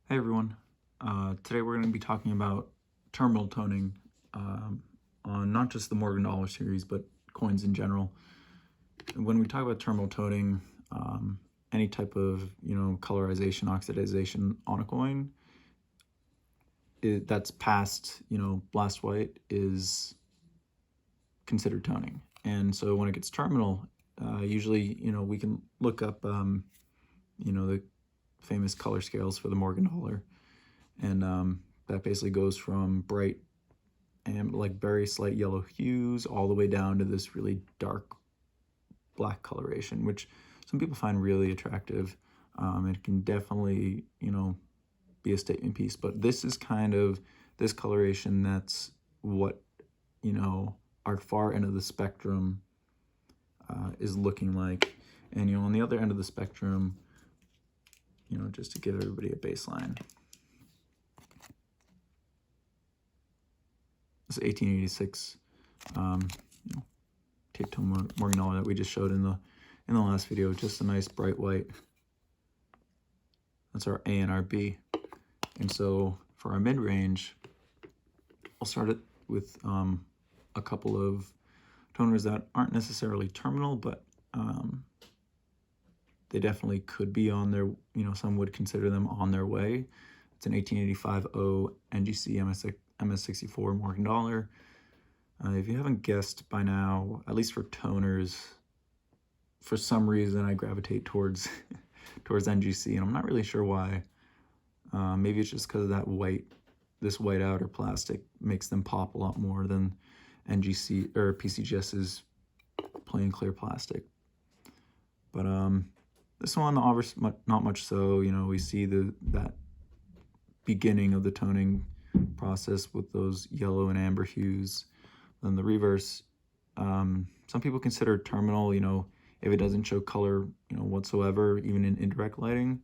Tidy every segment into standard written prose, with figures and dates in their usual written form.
Hey everyone, today we're going to be talking about terminal toning on not just the Morgan Dollar series, but coins in general. And when we talk about terminal toning, any type of colorization, oxidization on a coin that's past blast white is considered toning. And so when it gets terminal, usually we can look up the famous color scales for the Morgan Dollar. And that basically goes from bright and like very slight yellow hues all the way down to this really dark black coloration, which some people find really attractive. It can definitely, be a statement piece, but this is kind of this coloration that's what, our far end of the spectrum is looking like. And, on the other end of the spectrum, just to give everybody a baseline, this 1886 tape tone Morgan Dollar that we just showed in the last video. Just a nice bright white. That's our A and our B. And so for our mid-range, I'll start it with a couple of toners that aren't necessarily terminal, but they definitely could be on their, some would consider them on their way. It's an 1885 O NGC MS64 Morgan Dollar. If you haven't guessed by now, at least for toners, for some reason I gravitate towards towards NGC, and I'm not really sure why. Maybe it's just because of that this white outer plastic makes them pop a lot more than NGC or PCGS's plain clear plastic. But this one, obviously not much so. We see that beginning of the toning process with those yellow and amber hues. Then the reverse, some people consider terminal, if it doesn't show color, whatsoever, even in indirect lighting,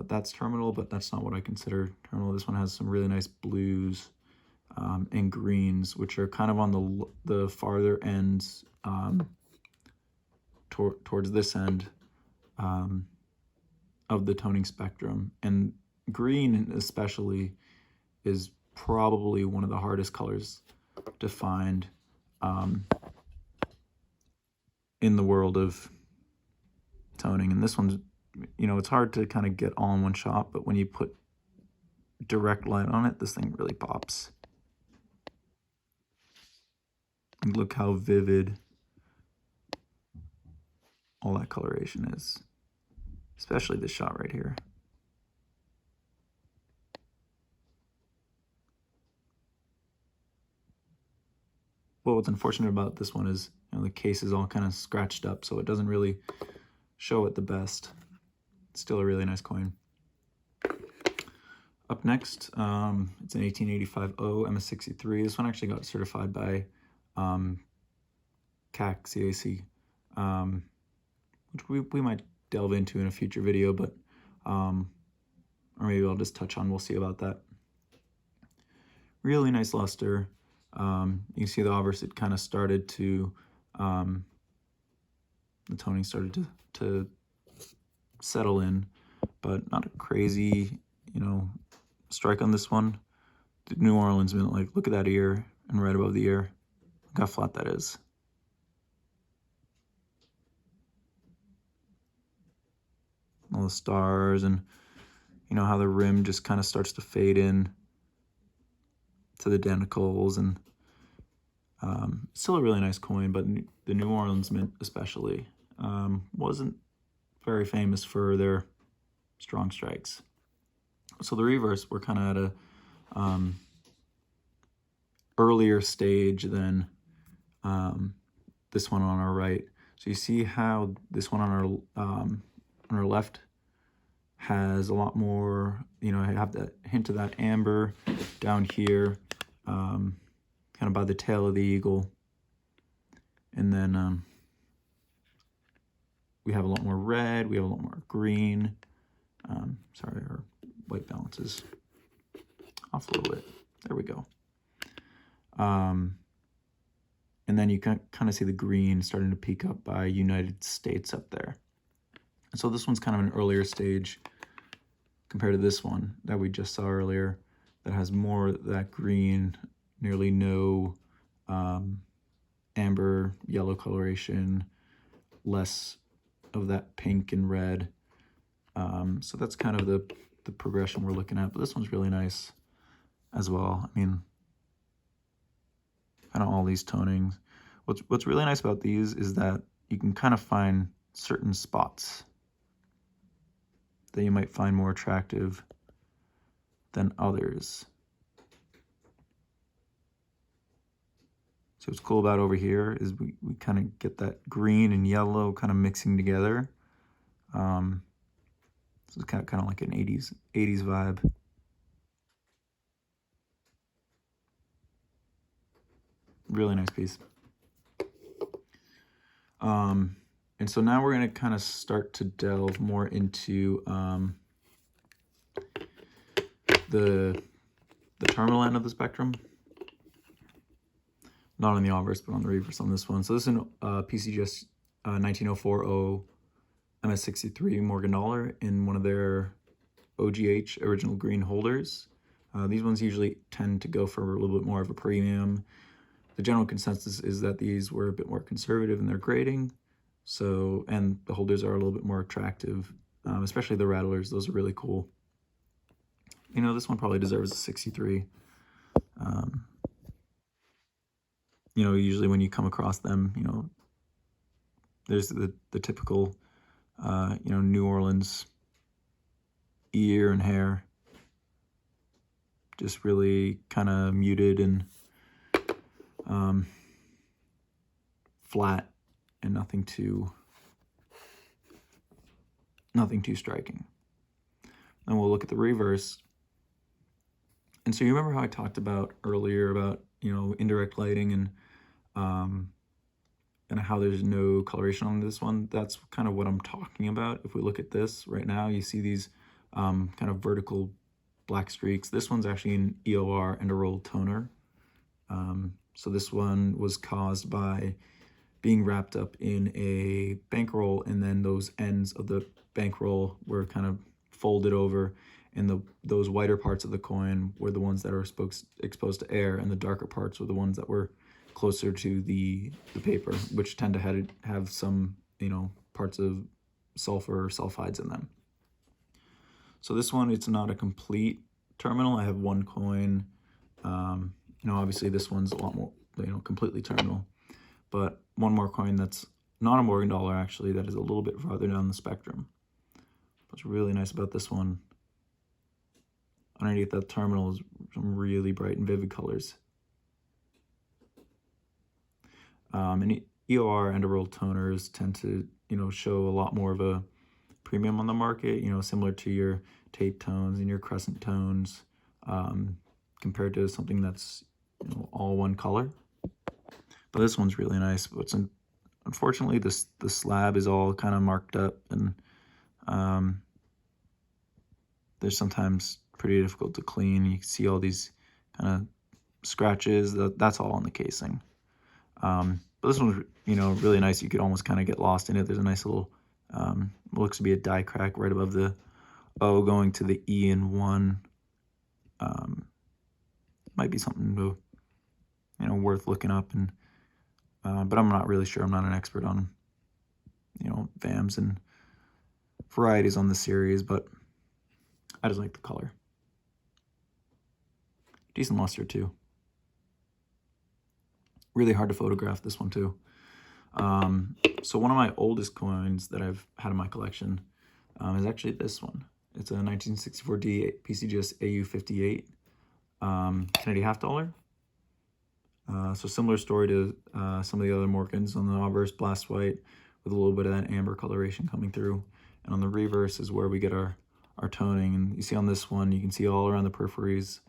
that's terminal, but that's not what I consider terminal. This one has some really nice blues and greens, which are kind of on the farther ends towards this end of the toning spectrum. And green especially is probably one of the hardest colors to find in the world of toning. And this one's, it's hard to kind of get all in one shot, but when you put direct light on it, this thing really pops. And look how vivid all that coloration is, especially this shot right here. Well, what's unfortunate about this one is, the case is all kind of scratched up, so it doesn't really show it the best. It's still a really nice coin. Up next, it's an 1885 O MS63. This one actually got certified by CAC, which we might delve into in a future video, but or maybe I'll just touch on, we'll see about that. Really nice luster. You can see the obverse, it kind of started to, the toning started to settle in, but not a crazy, strike on this one. The New Orleans Mint, like, look at that ear, and right above the ear, look how flat that is. All the stars, and how the rim just kind of starts to fade in to the denticles, and still a really nice coin, but the New Orleans Mint especially wasn't very famous for their strong strikes. So the reverse, we're kind of at a earlier stage than this one on our right. So you see how this one on our left has a lot more, I have that hint of that amber down here, kind of by the tail of the eagle. And then we have a lot more red, we have a lot more green. Sorry, our white balance is off a little bit. There we go. And then you can kind of see the green starting to peak up by United States up there. And so this one's kind of an earlier stage, compared to this one that we just saw earlier that has more of that green, nearly no amber yellow coloration, less of that pink and red. So that's kind of the progression we're looking at, but this one's really nice as well. I mean, kind of all these tonings. What's really nice about these is that you can kind of find certain spots that you might find more attractive than others. So what's cool about over here is we kind of get that green and yellow kind of mixing together. So it's kind of like an 80s vibe. Really nice piece. And so now we're going to kind of start to delve more into the terminal end of the spectrum. Not on the obverse, but on the reverse on this one. So this is an PCGS 1904 MS63 Morgan Dollar in one of their OGH original green holders. These ones usually tend to go for a little bit more of a premium. The general consensus is that these were a bit more conservative in their grading. So, and the holders are a little bit more attractive, especially the rattlers. Those are really cool. You know, this one probably deserves a 63. You know, usually when you come across them, you know, there's the typical, you know, New Orleans ear and hair, just really kind of muted and flat, and nothing too striking. And we'll look at the reverse. And so you remember how I talked about earlier about, you know, indirect lighting and how there's no coloration on this one? That's kind of what I'm talking about. If we look at this right now, you see these kind of vertical black streaks. This one's actually an EOR and a rolled toner. So this one was caused by being wrapped up in a bankroll, and then those ends of the bankroll were kind of folded over, and those whiter parts of the coin were the ones that are exposed to air, and the darker parts were the ones that were closer to the paper, which tend to have some, you know, parts of sulfur or sulfides in them. So this one, it's not a complete terminal. I have one coin. You know, obviously this one's a lot more, you know, completely terminal. But one more coin that's not a Morgan Dollar, actually, that is a little bit farther down the spectrum. What's really nice about this one, underneath that terminal is some really bright and vivid colors. And EOR and rolled toners tend to, you know, show a lot more of a premium on the market, you know, similar to your tape tones and your crescent tones, compared to something that's, you know, all one color. But this one's really nice. But unfortunately, the slab is all kind of marked up, and they're sometimes pretty difficult to clean. You can see all these kind of scratches. That's all on the casing. But this one's, you know, really nice. You could almost kind of get lost in it. There's a nice little, looks to be a die crack right above the O going to the E in one. Might be something to, you know, worth looking up, and but I'm not really sure. I'm not an expert on, you know, VAMs and varieties on the series, but I just like the color. Decent luster too. Really hard to photograph this one too. So one of my oldest coins that I've had in my collection is actually this one. It's a 1964D PCGS AU58 Kennedy half dollar. So similar story to some of the other Morgans. On the obverse, blast white with a little bit of that amber coloration coming through. And on the reverse is where we get our toning. And you see on this one, you can see all around the peripheries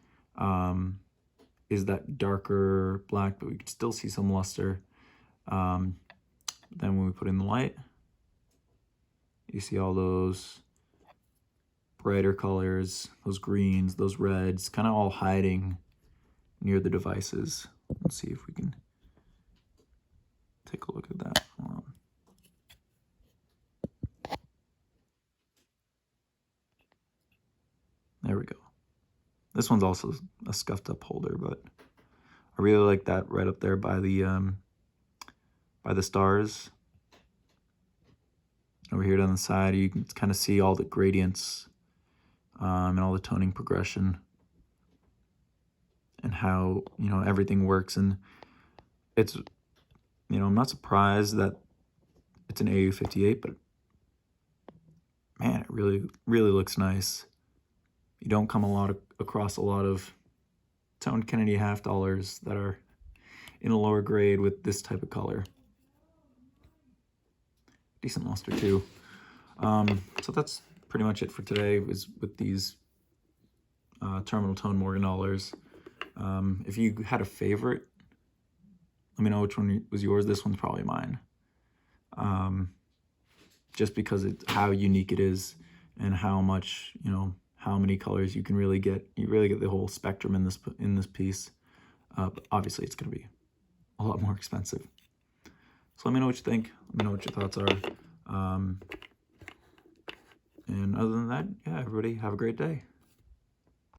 is that darker black, but we can still see some luster. Then when we put in the light, you see all those brighter colors, those greens, those reds, kind of all hiding near the devices. Let's see if we can take a look at that. There we go. This one's also a scuffed up holder, but I really like that right up there by the stars. Over here down the side, you can kind of see all the gradients and all the toning progression and how, you know, everything works. And it's, you know, I'm not surprised that it's an AU58, but man, it really, really looks nice. You don't come across a lot of toned Kennedy half dollars that are in a lower grade with this type of color. Decent luster too. So that's pretty much it for today, is with these terminal tone Morgan dollars. If you had a favorite, let me know which one was yours. This one's probably mine. Just because it's how unique it is and how much, you know, how many colors you can really get. You really get the whole spectrum in this piece. But obviously it's going to be a lot more expensive. So let me know what you think. Let me know what your thoughts are. And other than that, yeah, everybody have a great day.